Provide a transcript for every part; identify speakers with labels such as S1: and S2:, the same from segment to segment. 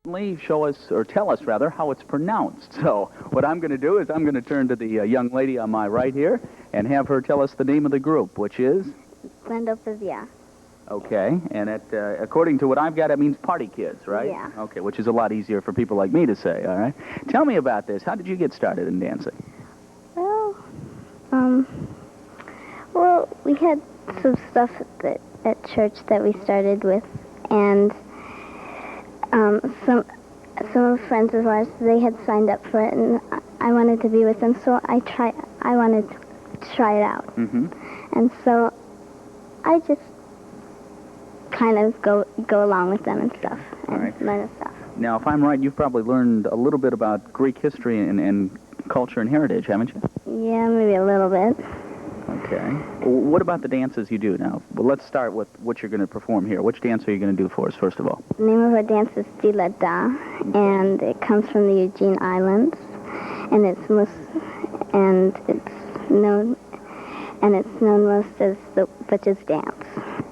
S1: Show us, or tell us rather, how it's pronounced. So what I'm going to do is I'm going to turn to the young lady on my right here and have her tell us the name of the group, which is?
S2: Glendophisia.
S1: Okay, and according to what I've got, it means party kids, right?
S2: Yeah.
S1: Okay, which is a lot easier for people like me to say, all right? Tell me about this. How did you get started in dancing?
S2: Well, we had some stuff at church that we started with, and some friends of ours, they had signed up for it, and I wanted to be with them, so I wanted to try it out.
S1: Mm-hmm.
S2: And so I just kind of go along with them and stuff, and learn stuff.
S1: Now, if I'm right, you've probably learned a little bit about Greek history and culture and heritage, haven't you?
S2: Yeah, maybe a little bit.
S1: Okay. What about the dances you do now? Well, let's start with what you're going to perform here. Which dance are you going to do for us, first of all?
S2: The name of our dance is Dila Da, and it comes from the Eugene Islands, and it's known most as the Butch's Dance.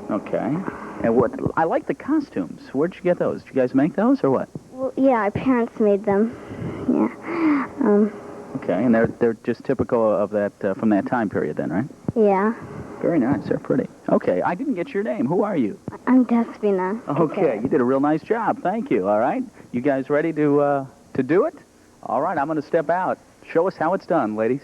S1: Okay. And I like the costumes. Where'd you get those? Did you guys make those, or what?
S2: Well, yeah, our parents made them. Yeah.
S1: Okay, and they're just typical of that from that time period, then, right?
S2: Yeah.
S1: Very nice. They're pretty. Okay, I didn't get your name. Who are you?
S2: I'm Despina.
S1: Okay, you did a real nice job. Thank you. All right, you guys ready to do it? All right, I'm going to step out. Show us how it's done, ladies.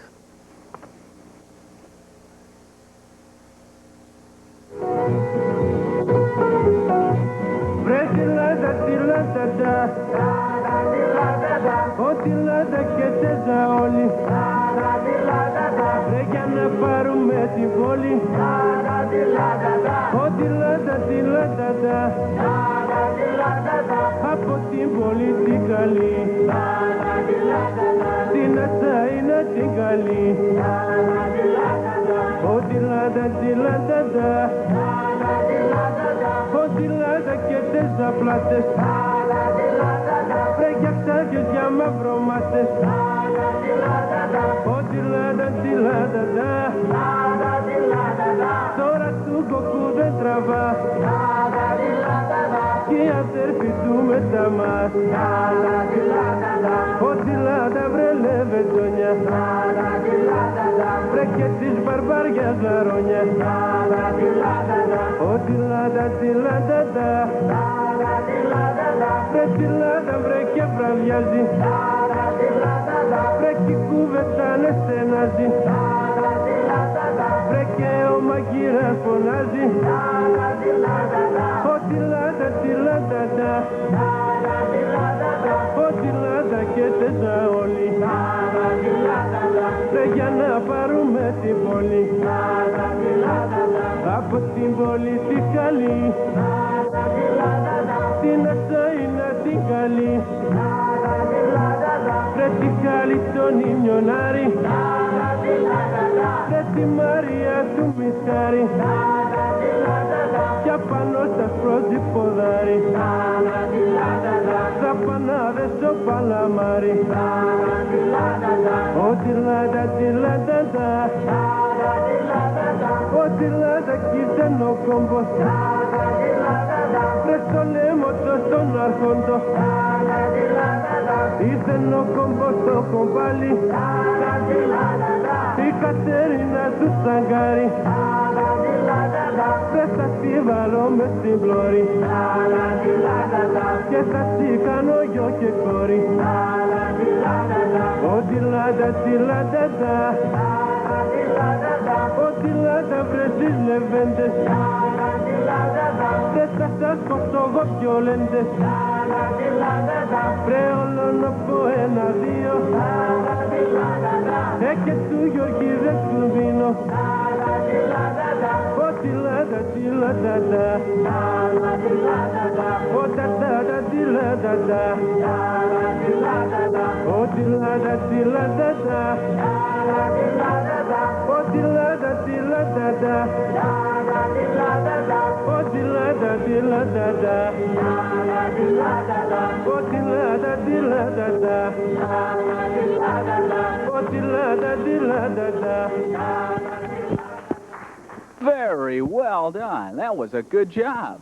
S1: Very well done. That was a good job.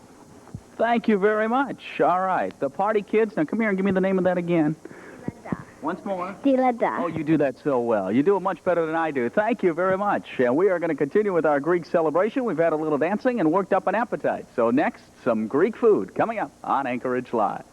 S1: Thank you very much. All right. The Party Kids. Now, come here and give me the name of that again. Once more.
S2: Dilada.
S1: Oh, you do that so well. You do it much better than I do. Thank you very much. And we are going to continue with our Greek celebration. We've had a little dancing and worked up an appetite. So next, some Greek food coming up on Anchorage Live.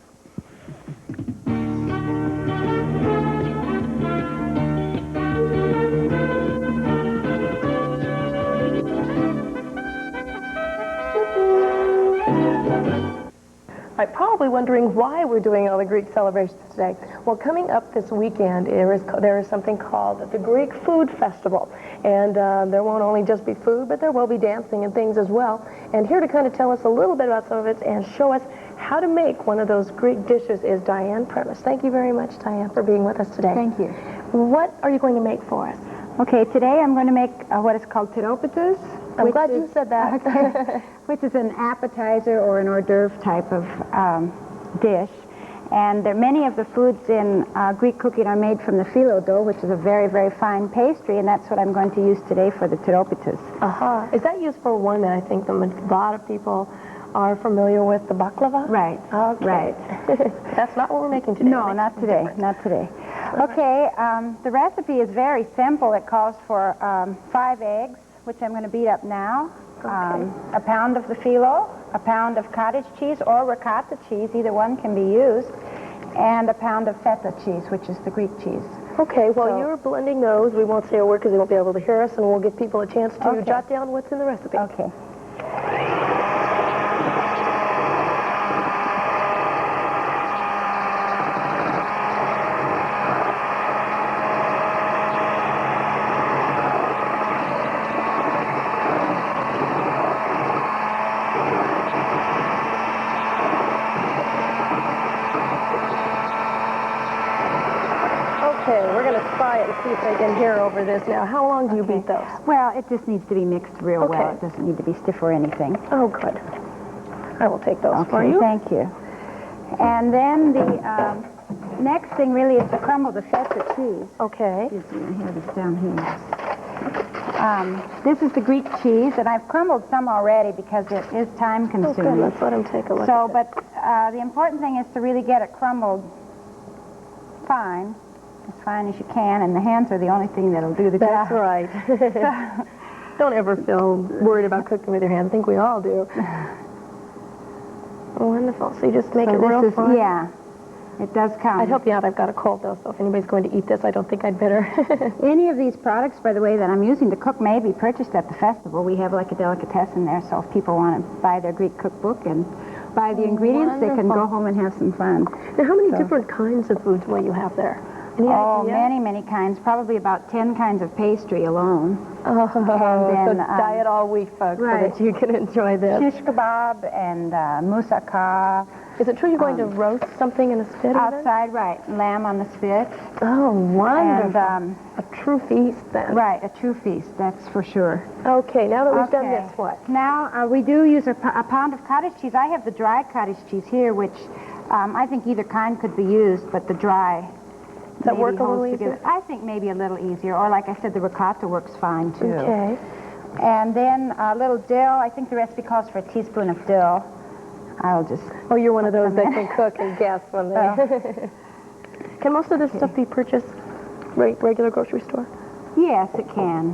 S3: Probably wondering why we're doing all the Greek celebrations today. Well, coming up this weekend, there is something called the Greek Food Festival. And there won't only just be food, but there will be dancing and things as well. And here to kind of tell us a little bit about some of it and show us how to make one of those Greek dishes is Diane Premise. Thank you very much, Diane, for being with us today.
S4: Thank you.
S3: What are you going to make for us?
S4: Okay, today I'm going to make what is called tiropitas.
S3: I'm glad you said that.
S4: Okay, which is an appetizer or an hors d'oeuvre type of dish. And many of the foods in Greek cooking are made from the phyllo dough, which is a very, very fine pastry, and that's what I'm going to use today for the tiropitas.
S3: Is that used for one that I think a lot of people are familiar with, the baklava?
S4: Right.
S3: Okay.
S4: Right.
S3: That's not what we're making today.
S4: No, not today. Not today. Okay, the recipe is very simple. It calls for 5 eggs, which I'm going to beat up now, a pound of the phyllo, a pound of cottage cheese or ricotta cheese, either one can be used, and a pound of feta cheese, which is the Greek cheese.
S3: Okay, well, you're blending those. We won't say a word because they won't be able to hear us, and we'll give people a chance to jot down what's in the recipe.
S4: Okay.
S3: Okay, we're going to try it and see if they can hear over this now. How long do you beat those?
S4: Well, it just needs to be mixed real well. It doesn't need to be stiff or anything.
S3: Oh, good. I will take those for you.
S4: Thank you. And then the next thing really is to crumble the feta cheese.
S3: Okay.
S4: Excuse me, I have this down here. This is the Greek cheese, and I've crumbled some already because it is time consuming.
S3: Okay, let's let him take a look
S4: So,
S3: at
S4: but the important thing is to really get it crumbled fine, as fine as you can, and the hands are the only thing that'll do the job.
S3: That's right. Don't ever feel worried about cooking with your hands. I think we all do. Wonderful. So you just make it real fine?
S4: Yeah, it does come.
S3: I'd help you out. I've got a cold, though, so if anybody's going to eat this, I don't think I'd better.
S4: Any of these products, by the way, that I'm using to cook may be purchased at the festival. We have like a delicatessen there, so if people want to buy their Greek cookbook and buy the ingredients, they can go home and have some fun.
S3: Now, how many different kinds of foods will you have there? Any idea?
S4: Many, many kinds. Probably about 10 kinds of pastry alone.
S3: Oh,
S4: and then,
S3: so diet all week, folks,
S4: right.
S3: so that you can enjoy this.
S4: Shish kebab and moussaka.
S3: Is it true you're going to roast something in a spit?
S4: Outside, right. Lamb on the spit.
S3: Oh, wonderful.
S4: And,
S3: a true feast, then.
S4: Right, a true feast, that's for sure.
S3: Okay, now that we've done this, what?
S4: Now, we do use a pound of cottage cheese. I have the dry cottage cheese here, which I think either kind could be used, but the dry...
S3: Does that work a little easier?
S4: I think maybe a little easier, or like I said, the ricotta works fine, too.
S3: Okay.
S4: And then a little dill. I think the recipe calls for a teaspoon of dill. I'll just...
S3: Oh, you're one of those that can cook and guess when they... Can most of this stuff be purchased regular grocery store?
S4: Yes, it can.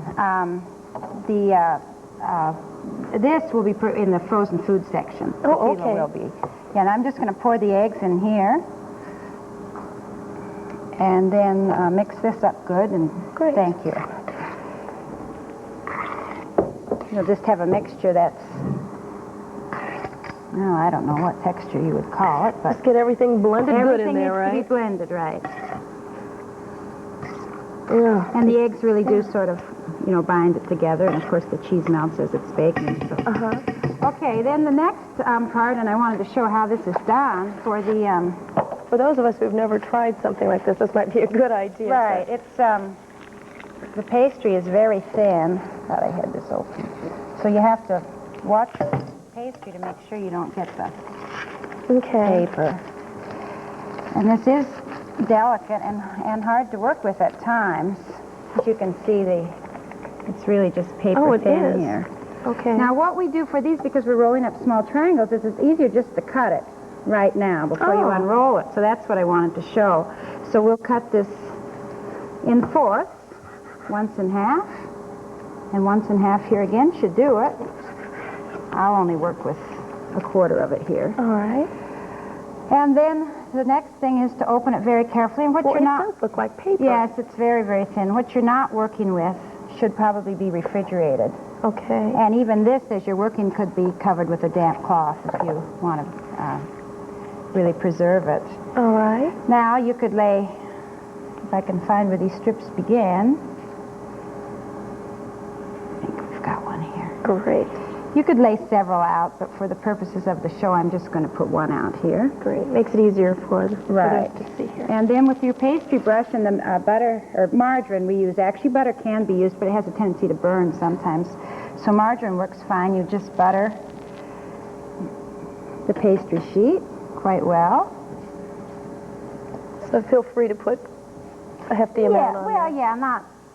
S4: This will be in the frozen food section.
S3: Oh,
S4: The
S3: okay.
S4: will be. Yeah, and I'm just going to pour the eggs in here. And then mix this up good, and
S3: Great.
S4: Thank you. You'll just have a mixture that's, no, I don't know what texture you would call it, but
S3: Just get everything blended good in there,
S4: everything
S3: right?
S4: needs to be blended, right.
S3: Yeah.
S4: And the eggs really do sort of, bind it together, and of course the cheese melts as it's baking. So. Okay, then the next part, and I wanted to show how this is done for the...
S3: For those of us who've never tried something like this might be a good idea.
S4: Right, it's, the pastry is very thin. Thought I had this open. So you have to watch the pastry to make sure you don't get the paper. And this is delicate and hard to work with at times. As you can see, it's really just paper thin here.
S3: Okay.
S4: Now what we do for these, because we're rolling up small triangles, is it's easier just to cut it right now before you unroll it. So that's what I wanted to show. So we'll cut this in fourths, once in half, and once in half here again should do it. I'll only work with a quarter of it here.
S3: All right.
S4: And then the next thing is to open it very carefully. And what
S3: Well,
S4: you're not,
S3: it does look like paper.
S4: yes, it's very, very thin. What you're not working with should probably be refrigerated.
S3: Okay.
S4: And even this, as you're working, could be covered with a damp cloth if you want to really preserve it.
S3: All right.
S4: Now you could lay, if I can find where these strips begin. I think we've got one here.
S3: Great.
S4: You could lay several out, but for the purposes of the show, I'm just going to put one out here.
S3: Great. Makes it easier for us
S4: Right.
S3: to see here.
S4: And then with your pastry brush and the butter, or margarine we use, actually butter can be used, but it has a tendency to burn sometimes. So margarine works fine. You just butter the pastry sheet quite well.
S3: So feel free to put a hefty amount on
S4: Well, yeah,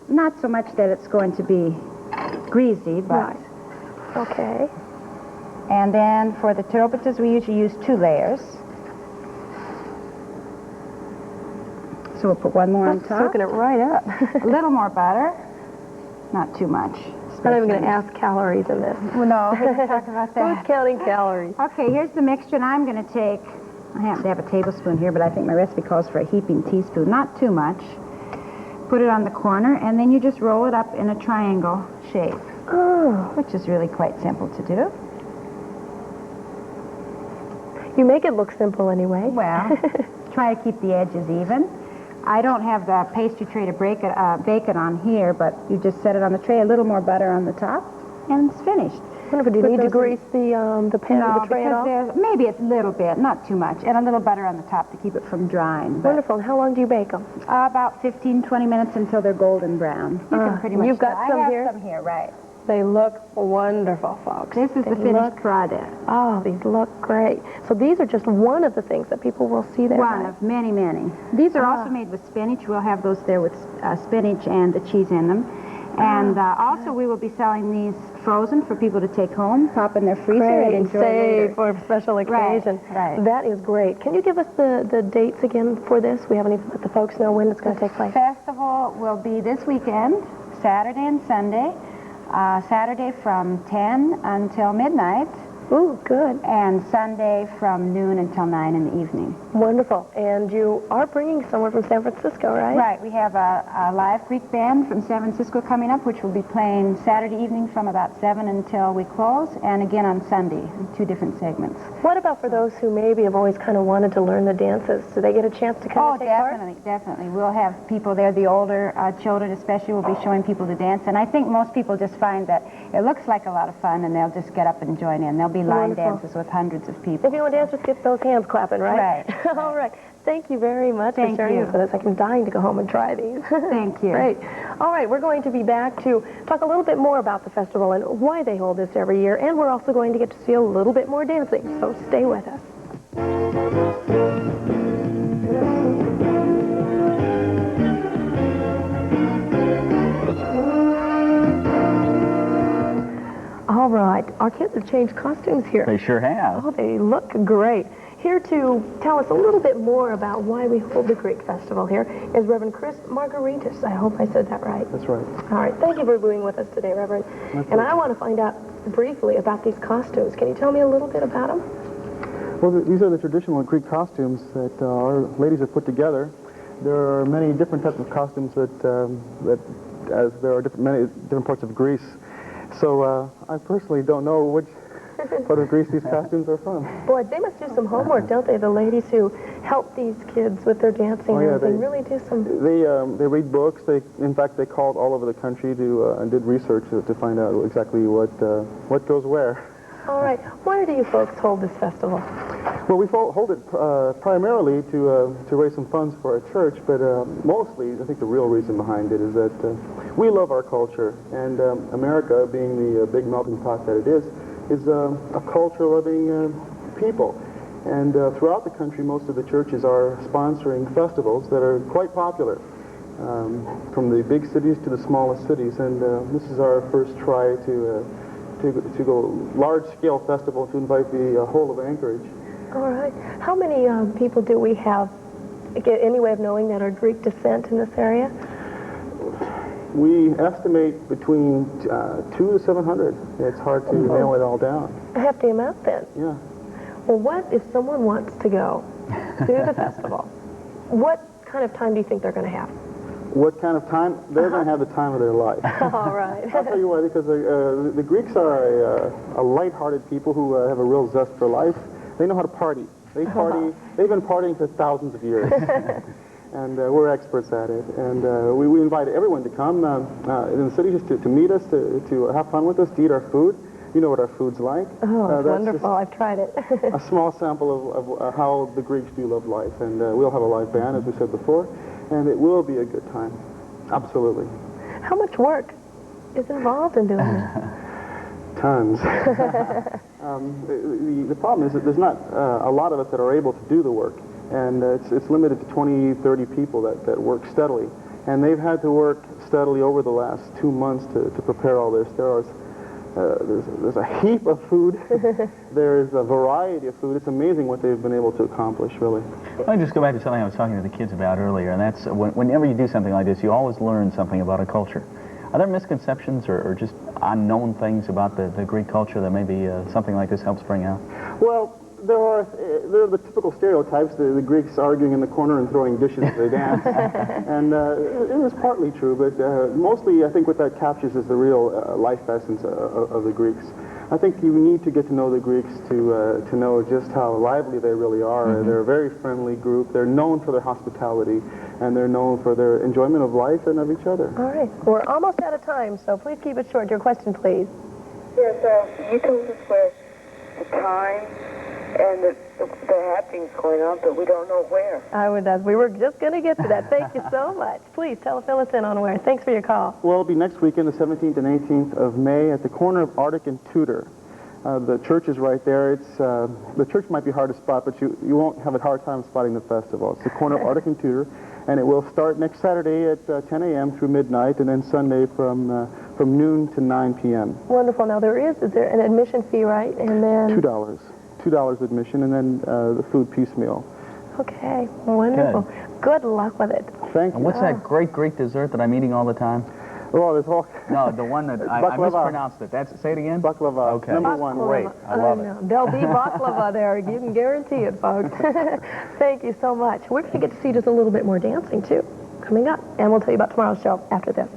S4: not so much that it's going to be greasy, but...
S3: Right. Okay.
S4: And then for the turbitas, we usually use 2 layers. So we'll put one more on top.
S3: Soaking it right up.
S4: A little more butter, not too much.
S3: I'm not even going to ask calories in this.
S4: Well, no, we can talk about
S3: Who's
S4: that.
S3: counting calories?
S4: Okay, here's the mixture, and I'm going to take, I happen to have a tablespoon here, but I think my recipe calls for a heaping teaspoon, not too much. Put it on the corner, and then you just roll it up in a triangle shape.
S3: Oh.
S4: Which is really quite simple to do.
S3: You make it look simple anyway.
S4: Well, try to keep the edges even. I don't have the pastry tray to bake it on here, but you just set it on the tray, a little more butter on the top, and it's finished.
S3: Wonderful. Do you need to grease the pan, the tray at all?
S4: Because maybe a little bit, not too much, and a little butter on the top to keep it from drying. But,
S3: Wonderful. And how long do you bake them?
S4: about 15, 20 minutes until they're golden brown. You can pretty much
S3: you've got some
S4: I have
S3: here?
S4: some here, right.
S3: They look wonderful, folks.
S4: This is the finished product.
S3: Oh, these look great. So these are just one of the things that people will see there.
S4: One
S3: right?
S4: of many, many. These are also made with spinach. We'll have those there with spinach and the cheese in them. And also we will be selling these frozen for people to take home, pop in their freezer
S3: Great,
S4: and
S3: and
S4: enjoy
S3: save
S4: later.
S3: for a special occasion.
S4: Right.
S3: That is great. Can you give us the dates again for this? We haven't even let the folks know when it's going to take place.
S4: Festival will be this weekend, Saturday and Sunday. Saturday from 10 until midnight.
S3: Ooh, good.
S4: And Sunday from noon until 9 in the evening.
S3: Wonderful. And you are bringing someone from San Francisco, right?
S4: Right. We have a live Greek band from San Francisco coming up, which will be playing Saturday evening from about 7 until we close, and again on Sunday, in 2 different segments.
S3: What about for those who maybe have always kind of wanted to learn the dances? Do they get a chance to kind of take part?
S4: Definitely. We'll have people there, the older children especially, will be showing people to dance, and I think most people just find that it looks like a lot of fun, and they'll just get up and join in. There'll be line dances with hundreds of people.
S3: If you want to dance, just get those hands clapping, right?
S4: Right.
S3: All right. Thank you very much for sharing this with us. I'm dying to go home and try these.
S4: Thank you.
S3: Great. All right, we're going to be back to talk a little bit more about the festival and why they hold this every year, and we're also going to get to see a little bit more dancing, so stay with us. All right, our kids have changed costumes here.
S1: They sure have.
S3: Oh, they look great. Here to tell us a little bit more about why we hold the Greek Festival here is Reverend Chris Margaritis. I hope I said that right.
S5: That's right.
S3: All right, thank you for being with us today, Reverend. And I want to find out briefly about these costumes. Can you tell me a little bit about them?
S5: Well, these are the traditional Greek costumes that our ladies have put together. There are many different types of costumes as there are many different parts of Greece. So I personally don't know which part of Greece these costumes are from.
S3: Boy, they must do some homework, don't they? The ladies who help these kids with their dancing, they really do some...
S5: They read books. In fact, they called all over the country and did research to find out exactly what goes where.
S3: All right. Why do you folks hold this festival?
S5: Well, we hold it primarily to raise some funds for our church, but mostly, I think the real reason behind it is that we love our culture, and America, being the big melting pot that it is a culture-loving people. And throughout the country, most of the churches are sponsoring festivals that are quite popular, from the big cities to the smallest cities. And this is our first try to to go large-scale festival to invite the whole of Anchorage.
S3: All right. How many people do we have? Get any way of knowing that are Greek descent in this area?
S5: We estimate between 200 to 700. It's hard to nail it all down.
S3: A hefty amount then.
S5: Yeah.
S3: Well, what if someone wants to go to the festival? What kind of time do you think they're going to have?
S5: What kind of time? They're going to have the time of their life.
S3: All right.
S5: I'll tell you why, because the Greeks are a light-hearted people who have a real zest for life. They know how to party. They party. They've been partying for thousands of years. And we're experts at it. And we invite everyone to come in the city just to meet us, to have fun with us, to eat our food. You know what our food's like.
S3: Oh, it's wonderful. I've tried it.
S5: A small sample of how the Greeks do love life. And we'll have a live band, as we said before, and it will be a good time. Absolutely.
S3: How much work is involved in doing this?
S5: Tons. The problem is that there's not a lot of us that are able to do the work. And it's limited to 20, 30 people that work steadily. And they've had to work steadily over the last 2 months to prepare all this. There's a heap of food. There's a variety of food. It's amazing what they've been able to accomplish, really.
S1: Let me just go back to something I was talking to the kids about earlier, and that's whenever you do something like this, you always learn something about a culture. Are there misconceptions or just unknown things about the Greek culture that maybe something like this helps bring out?
S5: Well, there are the typical stereotypes, the Greeks arguing in the corner and throwing dishes as they dance. And it is partly true, but mostly I think what that captures is the real life essence of the Greeks. I think you need to get to know the Greeks to know just how lively they really are. Mm-hmm. They're a very friendly group. They're known for their hospitality, and they're known for their enjoyment of life and of each other.
S3: All right. We're almost out of time, so please keep it short. Your question, please.
S6: Yes, you told us where the time and the happenings going on, but we don't know where.
S3: We were just going to get to that. Thank you so much. Please fill us in on where. Thanks for your call.
S5: Well, it'll be next weekend, the 17th and 18th of May, at the corner of Arctic and Tudor. The church is right there. The church might be hard to spot, but you won't have a hard time spotting the festival. It's the corner of Arctic and Tudor, and it will start next Saturday at 10 a.m. through midnight, and then Sunday from noon to 9 p.m.
S3: Wonderful. Now, is there an admission fee, right? And then
S5: $2 admission, and then the food piecemeal.
S3: Okay, wonderful. Good luck with it.
S5: Thank you.
S1: And what's that great Greek dessert that I'm eating all the time?
S5: Well, there's all...
S1: No, the one that I mispronounced it. Say it again?
S5: Baklava.
S1: Okay.
S5: Number one.
S1: Great. I love it.
S3: There'll be baklava there. You can guarantee it, folks. Thank you so much. We're going to get to see just a little bit more dancing, too, coming up. And we'll tell you about tomorrow's show after this.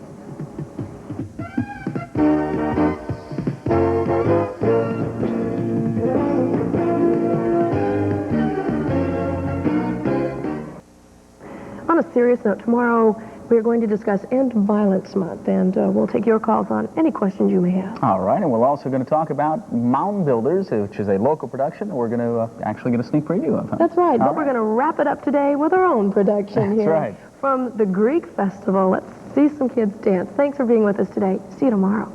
S3: On a serious note, tomorrow we are going to discuss End Violence Month, and we'll take your calls on any questions you may have.
S1: All right, and we're also going to talk about Mound Builders, which is a local production. We're going to actually get a sneak preview of it.
S3: That's right, but we're going to wrap it up today with our own production here.
S1: That's right.
S3: From the Greek Festival. Let's see some kids dance. Thanks for being with us today. See you tomorrow.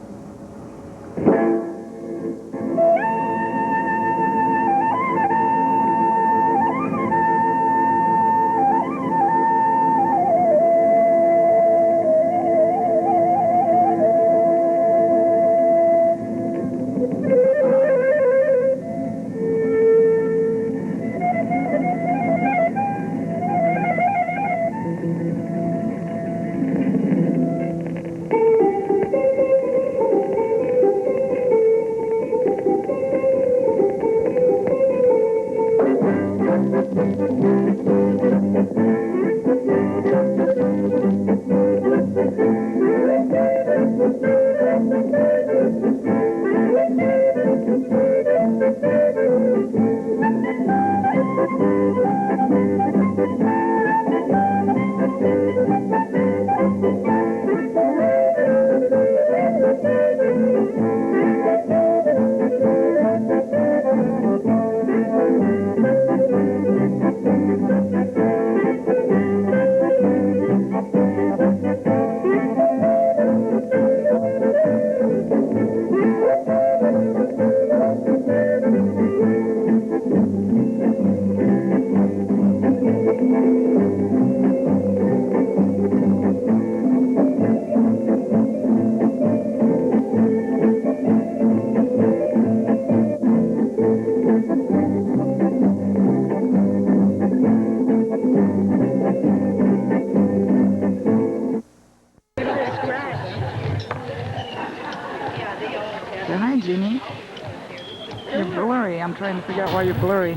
S7: trying to figure out why you're blurry.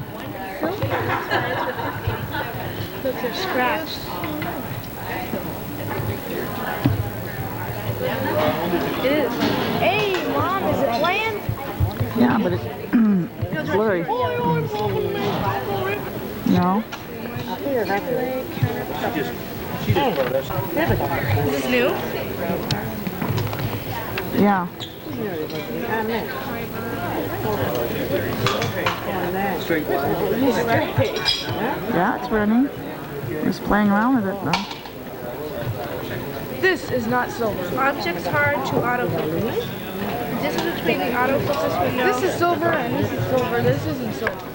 S8: Look, they're scratched. It is. Hey, Mom, is it playing?
S7: Yeah, but it's blurry. No.
S8: Is this new?
S7: Yeah. Yeah, it's running. Just playing around with it though.
S8: This is not silver. Objects hard to autofocus. This is between the autofocus window. This is silver and this is silver. This isn't silver.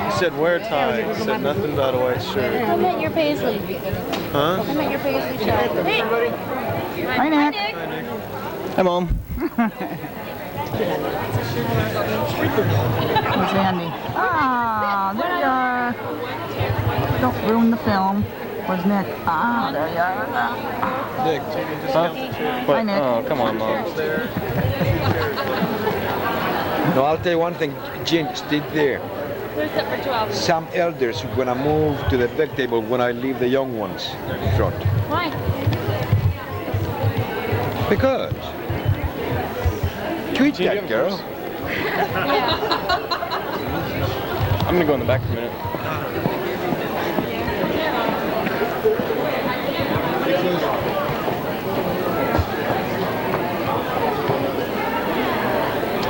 S9: He said wear tie. He said nothing about a white shirt.
S8: I met your paisley.
S9: Huh?
S8: I met your paisley shirt. Hey!
S7: Hi, Nick.
S9: Hi, Mom.
S7: Where's Andy? Ah, there you are. Don't ruin the film. Where's Nick? Ah, there you are.
S9: Nick, huh?
S7: Hi, Nick.
S9: Oh, come on, Mom.
S10: No, I'll tell you one thing, Jen, stay there. Some elders are gonna move to the back table when I leave the young ones in front.
S8: Why?
S10: Because. Tweet that girl.
S9: I'm gonna go in the back for a minute.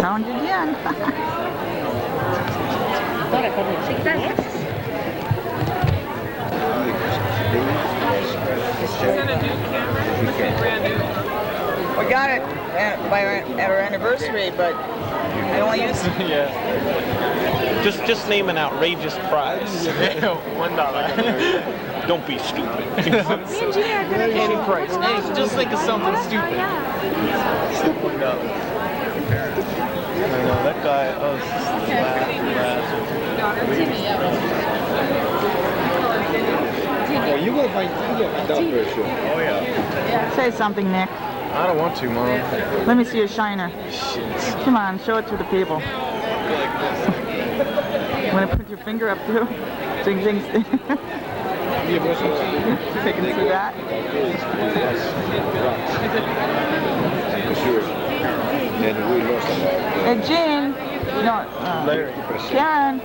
S7: Found you again.
S11: We got it at our anniversary, but I only used it.
S9: Yeah. Just name an outrageous prize. $1. Don't be stupid. Any price. Just think of something stupid. $1. I know that guy. Oh,
S10: Oh, you're gonna find that version.
S9: Oh yeah.
S7: Say something, Nick.
S9: I don't want to, Mom.
S7: Let me see your shiner. Come on, show it to the people. Want to put your finger up too? Zing, zing, zing. They can see that. Hey, Jean. Karen.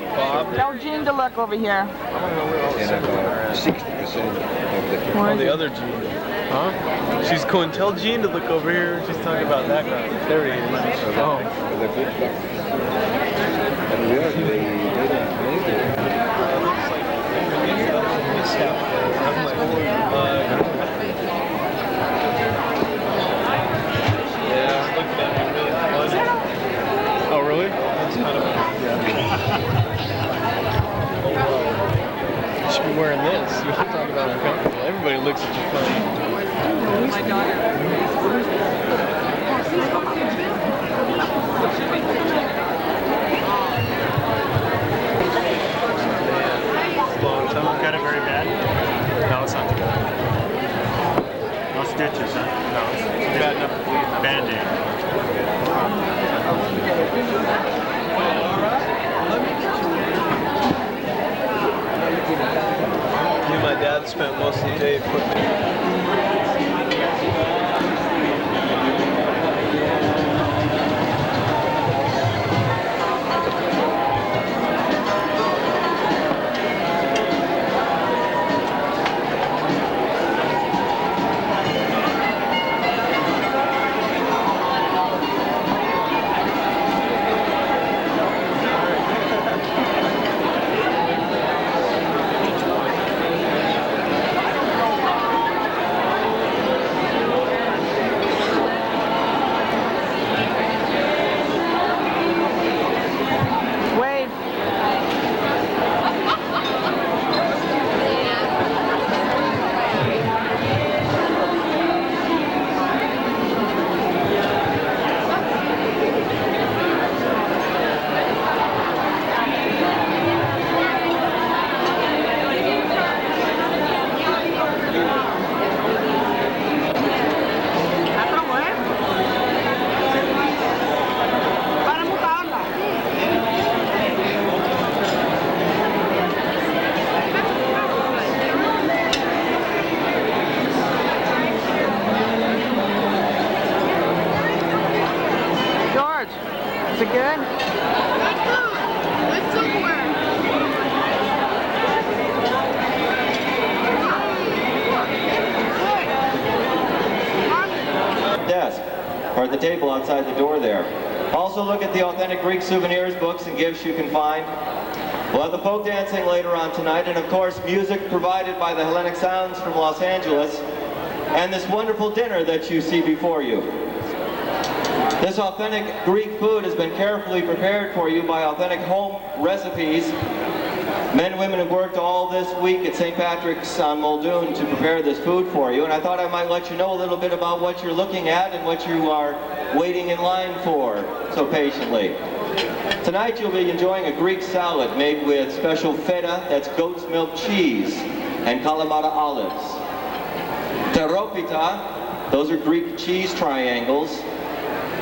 S7: Tell Jean to look over here.
S10: And about 60% of
S9: The other Gene. Huh? She's going, tell Gene to look over here. She's talking about that guy. There he is. Oh. Oh, really? That's kind of, yeah. You should be wearing this. You're talking about uncomfortable. Everybody looks at you funny. My daughter. Someone got it very bad? No, it's not too bad. No stitches, huh? No, it's bad enough to bleed. Band-aid. Me and my dad spent most of the day putting
S12: table outside the door there. Also look at the authentic Greek souvenirs, books, and gifts you can find. We'll have the folk dancing later on tonight, and of course music provided by the Hellenic Sounds from Los Angeles, and this wonderful dinner that you see before you. This authentic Greek food has been carefully prepared for you by authentic home recipes. Men and women have worked all this week at St. Patrick's on Muldoon to prepare this food for you, and I thought I might let you know a little bit about what you're looking at and what you are waiting in line for so patiently. Tonight you'll be enjoying a Greek salad made with special feta, that's goat's milk cheese, and Kalamata olives. Teropita, those are Greek cheese triangles,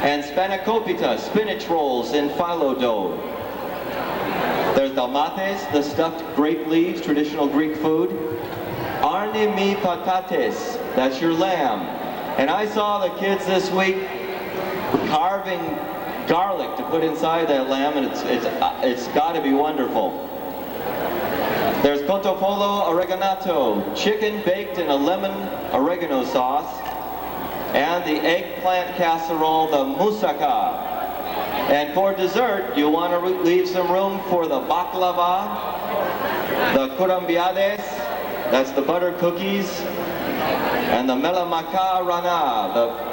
S12: and spanakopita, spinach rolls in phyllo dough. There's dalmates, the stuffed grape leaves, traditional Greek food. Arne mi patates, that's your lamb. And I saw the kids this week carving garlic to put inside that lamb, and it's got to be wonderful. There's cotopolo oreganato, chicken baked in a lemon oregano sauce, and the eggplant casserole, the moussaka. And for dessert, you want to leave some room for the baklava, the kurambiades, that's the butter cookies, and the melamaka rana, the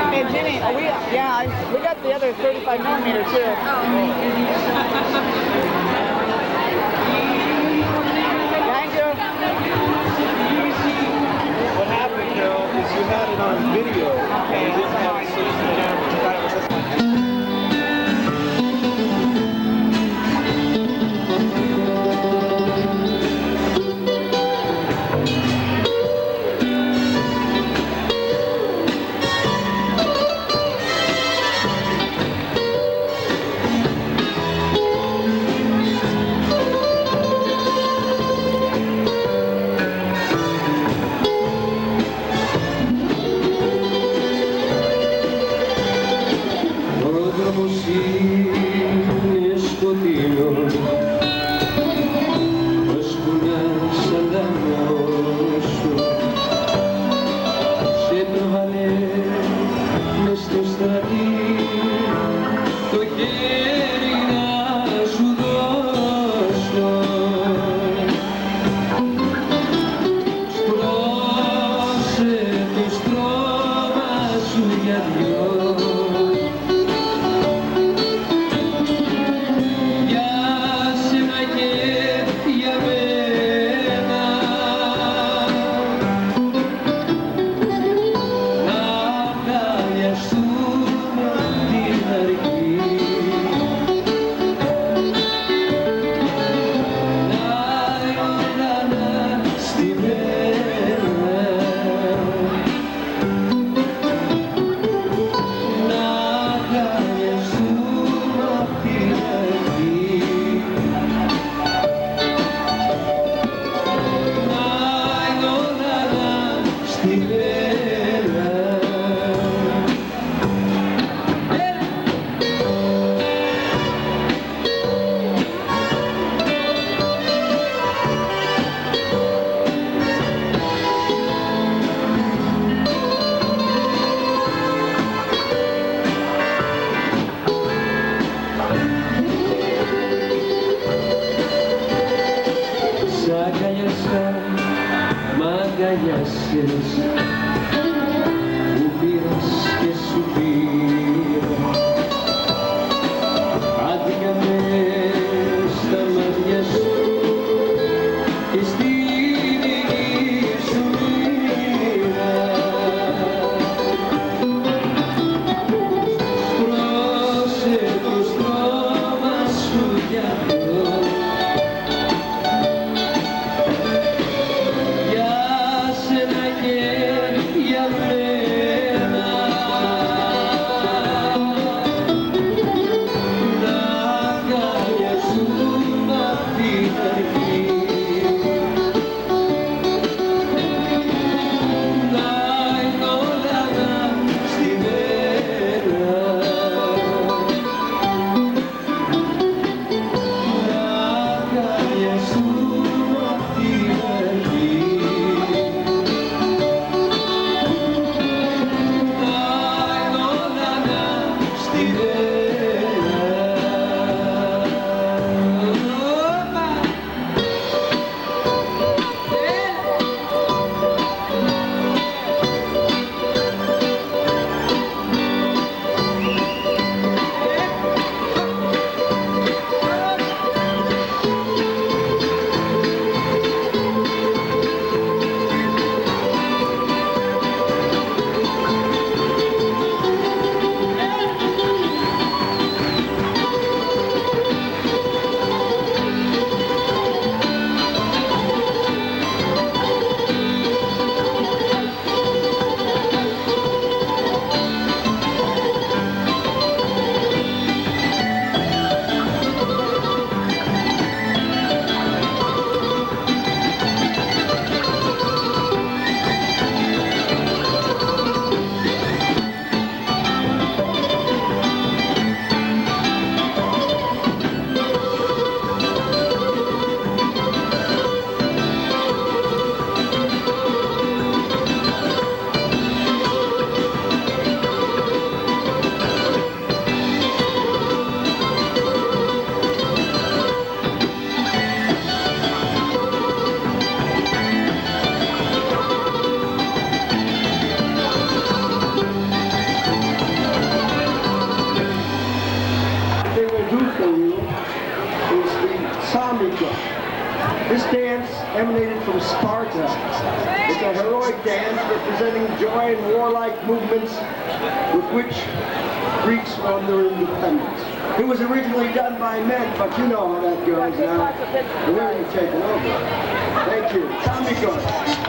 S7: Hey, Jenny, we got the other 35 millimeter too. Thank you.
S9: What happened, Carol, is you had it on video and you didn't have it switched to the camera. You thought it was this one.
S13: This dance emanated from Sparta. It's a heroic dance representing joy and warlike movements with which Greeks won their independence. It was originally done by men, but you know how that goes now. The women have taken over. Thank you. Tamiko.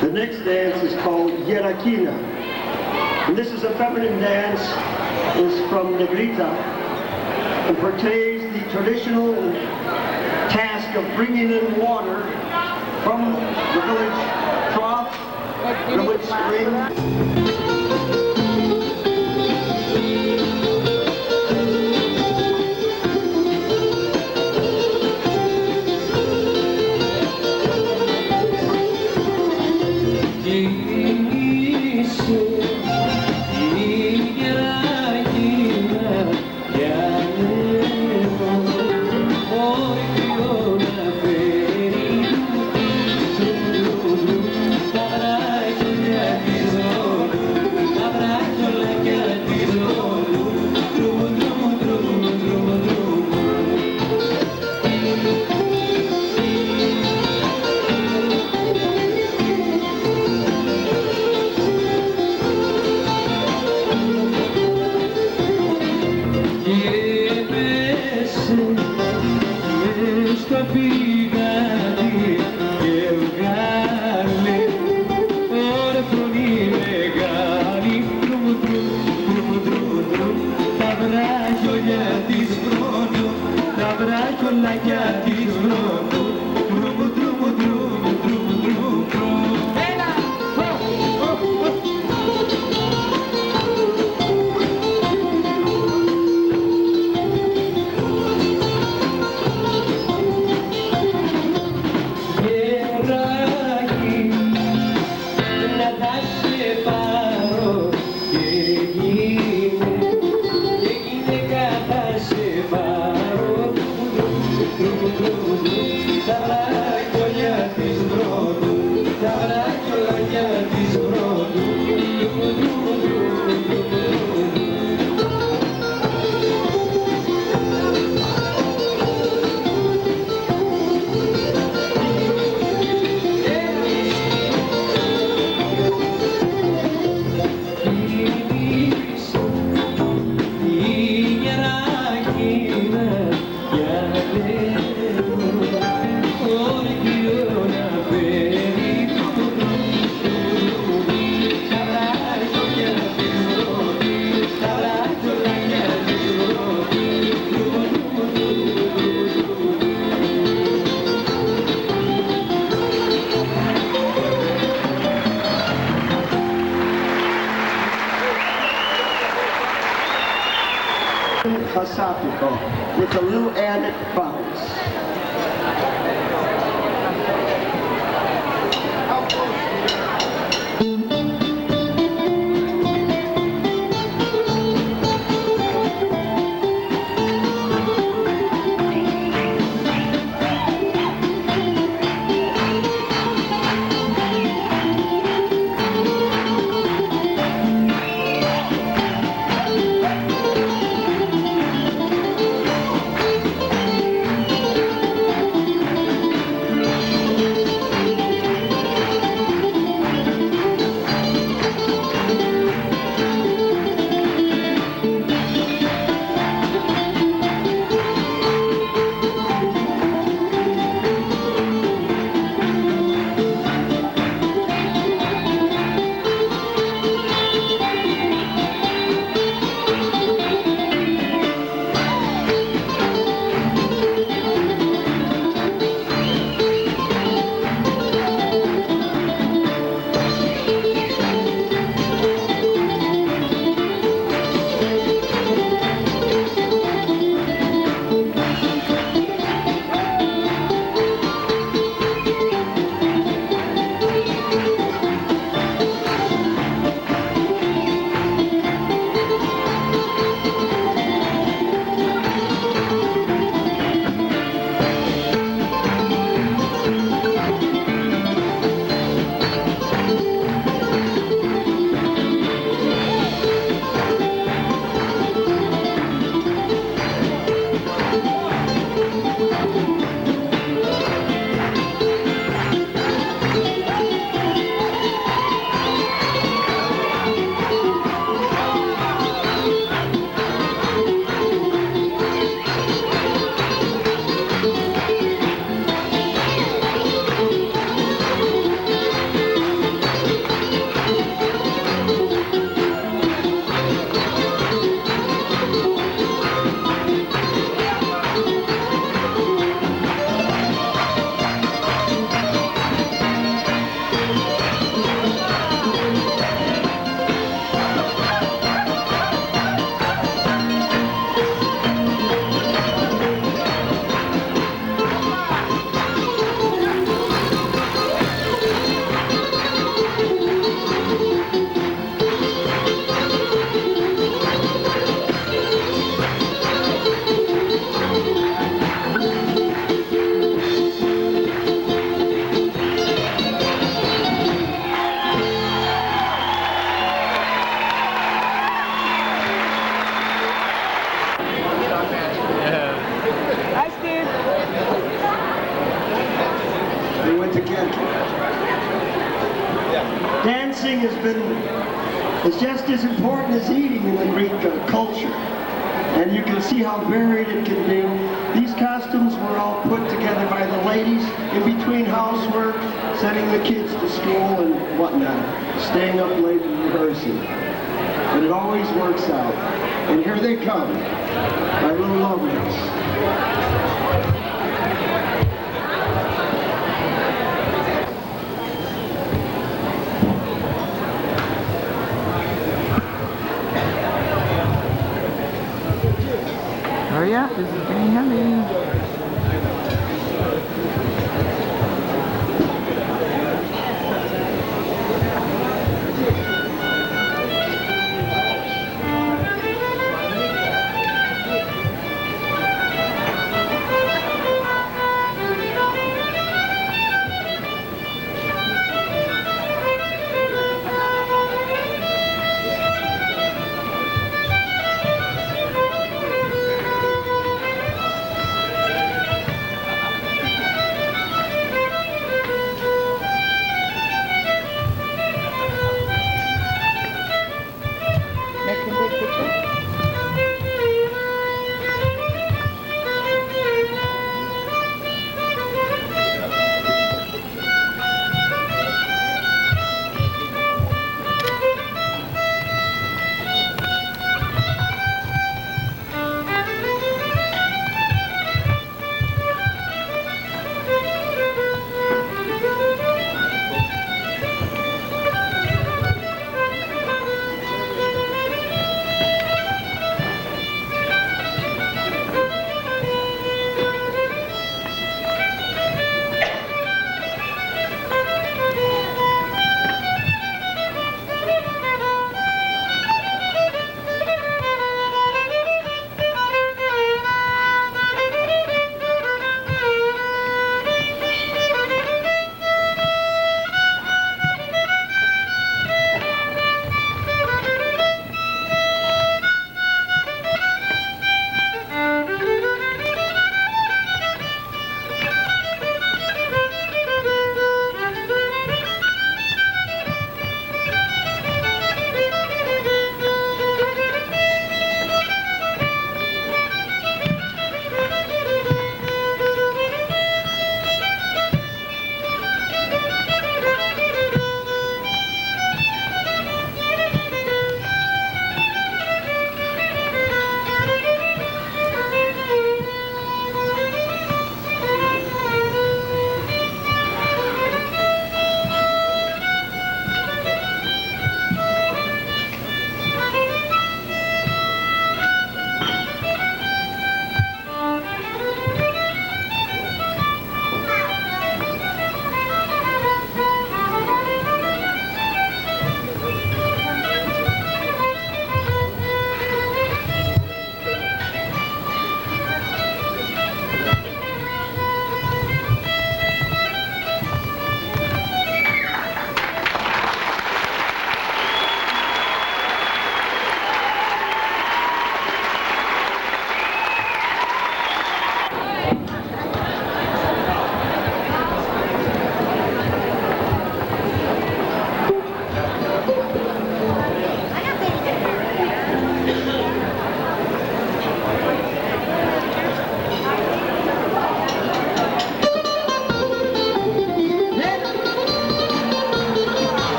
S13: The next dance is called Yerakina. And this is a feminine dance. It's from Negrita and portrays the traditional task of bringing in water from the village trough, village spring. pasatico with a little added bounce. Dancing is just as important as eating in the Greek culture. And you can see how varied it can be. These costumes were all put together by the ladies in between housework, sending the kids to school and whatnot, staying up late and rehearsing. But it always works out. And here they come, my little lovelies.
S7: Hurry up, this is getting heavy.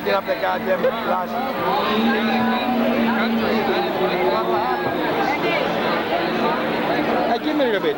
S10: Get up that goddamn glass. Hey, give me a little bit.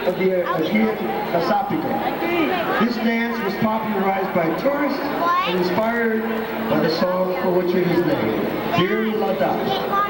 S13: of the Aegean Asapico. This dance was popularized by tourists and inspired by the song for which it is named, Dear La Da.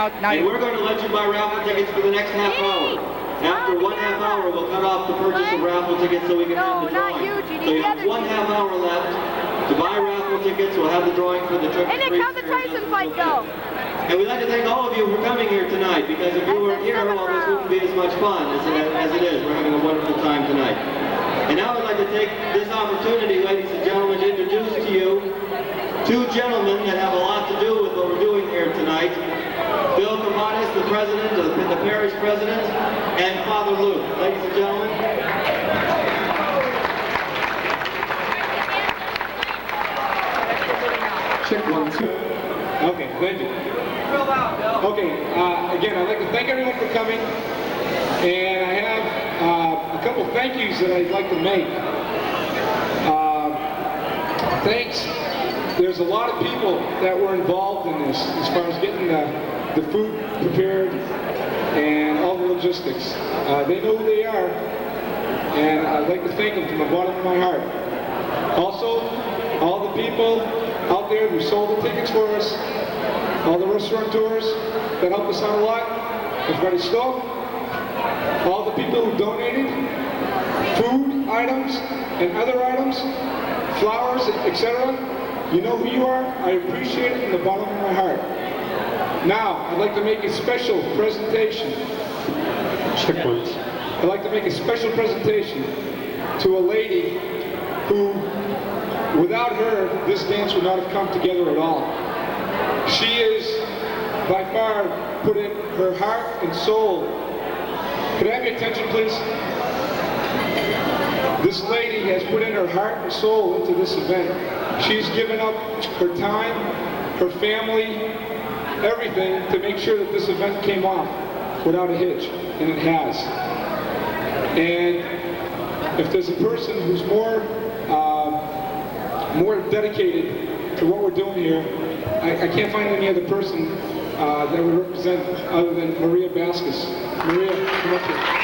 S12: Now and we're going to let you buy raffle tickets for the next half hour. After 1 half hour, we'll cut off the purchase of raffle tickets so we can have the drawing. So you have 1 half hour left to buy raffle tickets. We'll have the drawing for the trip.
S3: And Nick, how'd the Tyson fight go?
S12: And we'd like to thank all of you for coming here tonight, because if you weren't here, well, this wouldn't be as much fun as it is. We're having a wonderful time tonight. And now I'd like to take this opportunity, ladies and gentlemen, to introduce to you 2 gentlemen that have a lot to do with what we're doing here tonight. Bill Camadas, the president, the parish president, and Father Luke. Ladies and gentlemen.
S14: Check 1, 2. Okay, thank you. Okay, again, I'd like to thank everyone for coming, and I have a couple thank yous that I'd like to make. Thanks. There's a lot of people that were involved in this, as far as getting the food prepared and all the logistics. They know who they are, and I'd like to thank them from the bottom of my heart. Also, all the people out there who sold the tickets for us, all the restaurateurs that helped us out a lot, everybody stop. All the people who donated food items and other items, flowers, etc. You know who you are. I appreciate it from the bottom of my heart. Now, I'd like to make a special presentation. Checkpoints. I'd like to make a special presentation to a lady who, without her, this dance would not have come together at all. She is, by far, put in her heart and soul. Could I have your attention, please? This lady has put in her heart and soul into this event. She's given up her time, her family, everything to make sure that this event came off without a hitch, and it has. And if there's a person who's more dedicated to what we're doing here, I can't find any other person that would represent other than Maria Vasquez. Maria, come up here.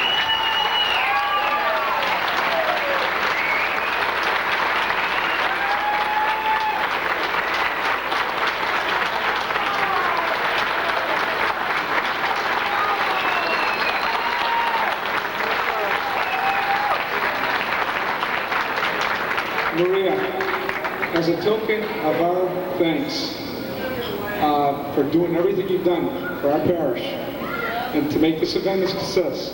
S14: Maria, as a token of our thanks for doing everything you've done for our parish and to make this event a success,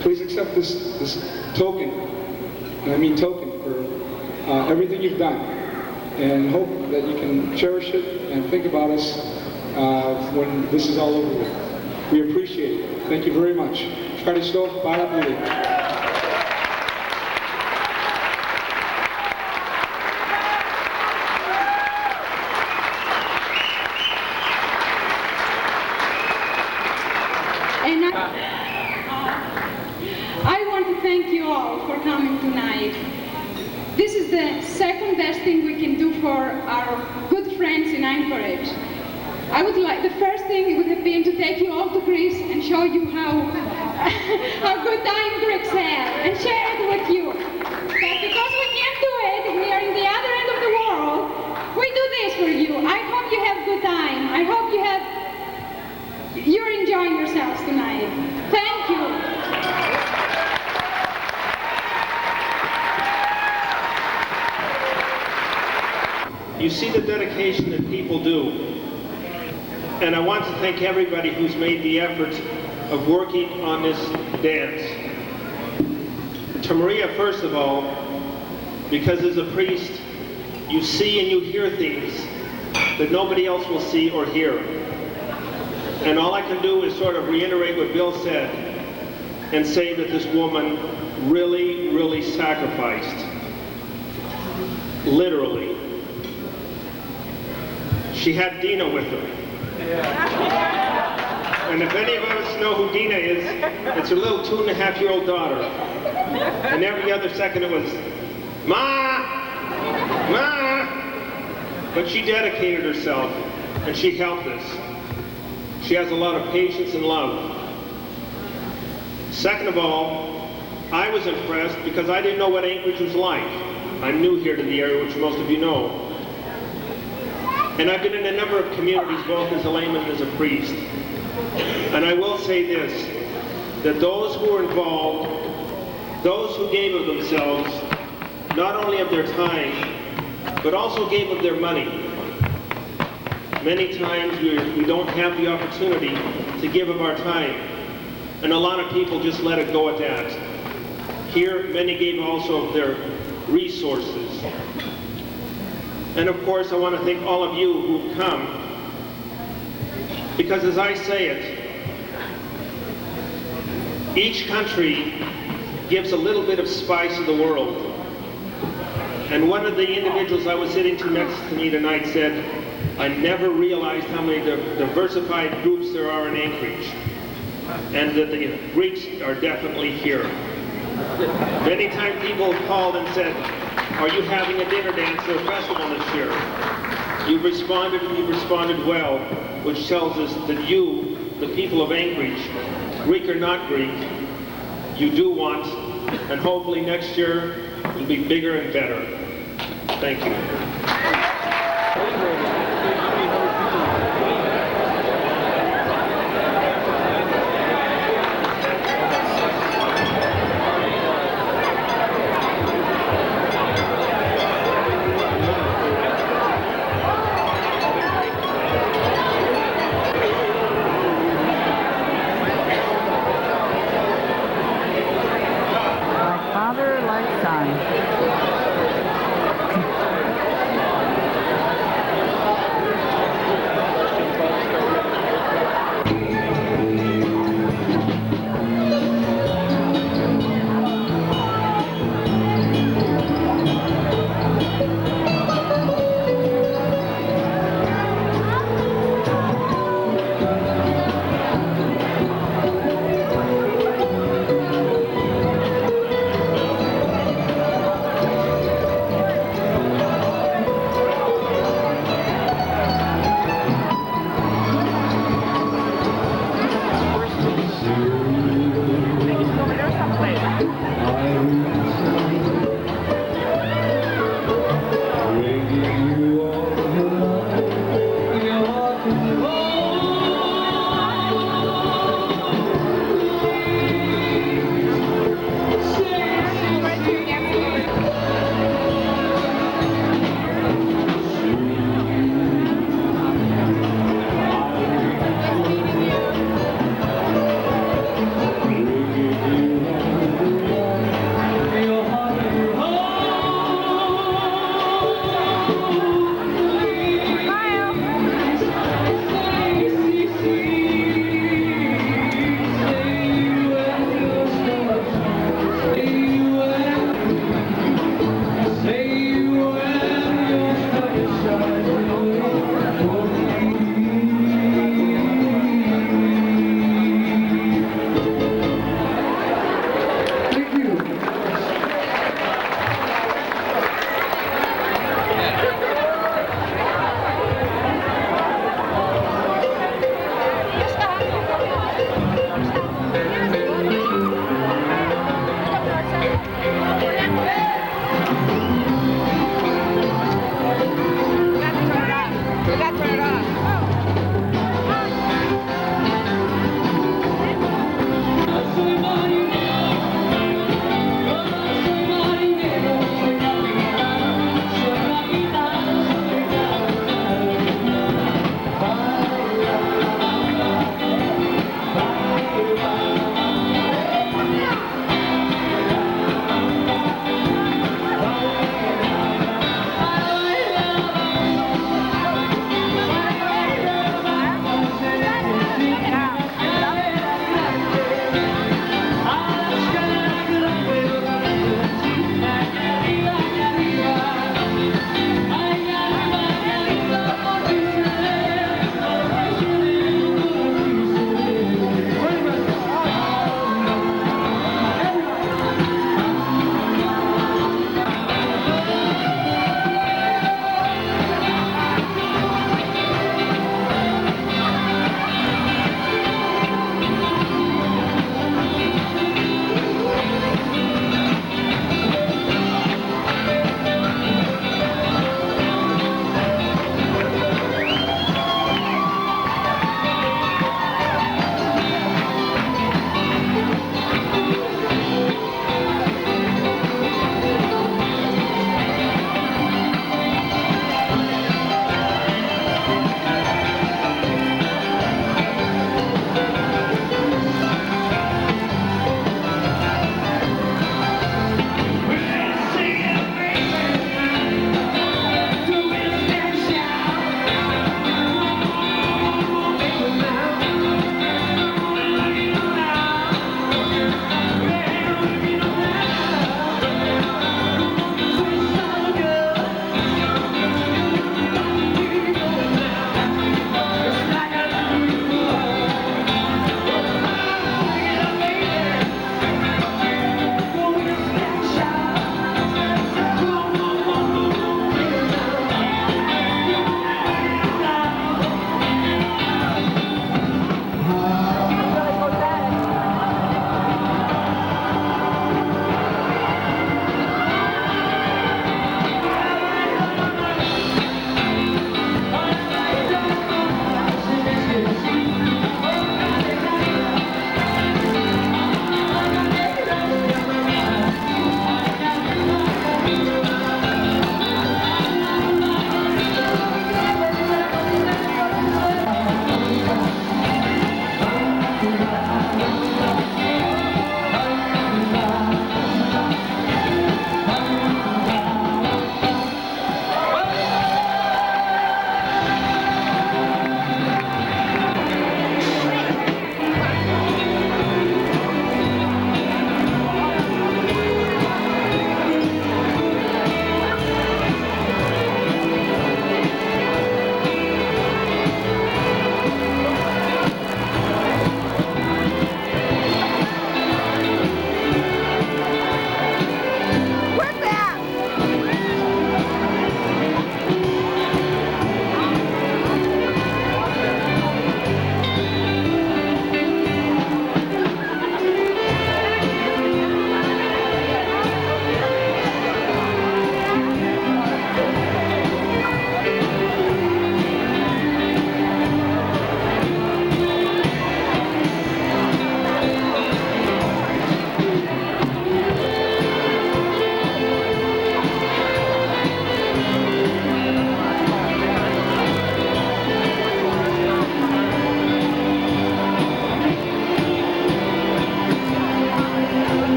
S14: please accept this token, and I mean token, for everything you've done, and hope that you can cherish it and think about us when this is all over with. We appreciate it. Thank you very much. Ευχαριστώ πάρα πολύ.
S15: I want to thank you all for coming tonight. This is the second best thing we can do for our good friends in Anchorage. The first thing would have been to take you all to Greece and show you how good time Greeks have and share it with you. But because we can't do it, we are in the other end of the world, we do this for you. I hope you have good time. I hope you're enjoying yourselves tonight. Thank you.
S16: You see the dedication that people do. And I want to thank everybody who's made the effort of working on this dance. To Maria, first of all, because as a priest, you see and you hear things that nobody else will see or hear. And all I can do is sort of reiterate what Bill said and say that this woman really, really sacrificed. Literally. She had Dina with her. And if any of us know who Dina is, it's her little 2.5-year-old daughter. And every other second it was, Ma! Ma! But she dedicated herself and she helped us. She has a lot of patience and love. Second of all, I was impressed because I didn't know what Anchorage was like. I'm new here to the area, which most of you know. And I've been in a number of communities, both as a layman and as a priest. And I will say this, that those who were involved, those who gave of themselves, not only of their time, but also gave of their money. Many times we don't have the opportunity to give of our time. And a lot of people just let it go at that. Here, many gave also of their resources. And of course, I want to thank all of you who've come. Because as I say it, each country gives a little bit of spice of the world. And one of the individuals I was sitting to next to me tonight said, I never realized how many diversified groups there are in Anchorage. And that the Greeks are definitely here. Many times people have called and said, are you having a dinner dance or a festival this year? You've responded and you've responded well, which tells us that you, the people of Anchorage, Greek or not Greek, you do want, and hopefully next year it'll be bigger and better. Thank you.
S7: Father like son.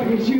S17: because you